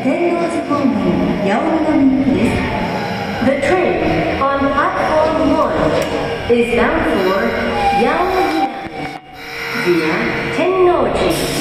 天王寺方面八尾南行きです。 The train on platform 1 is bound for Yaominami via Tennoji.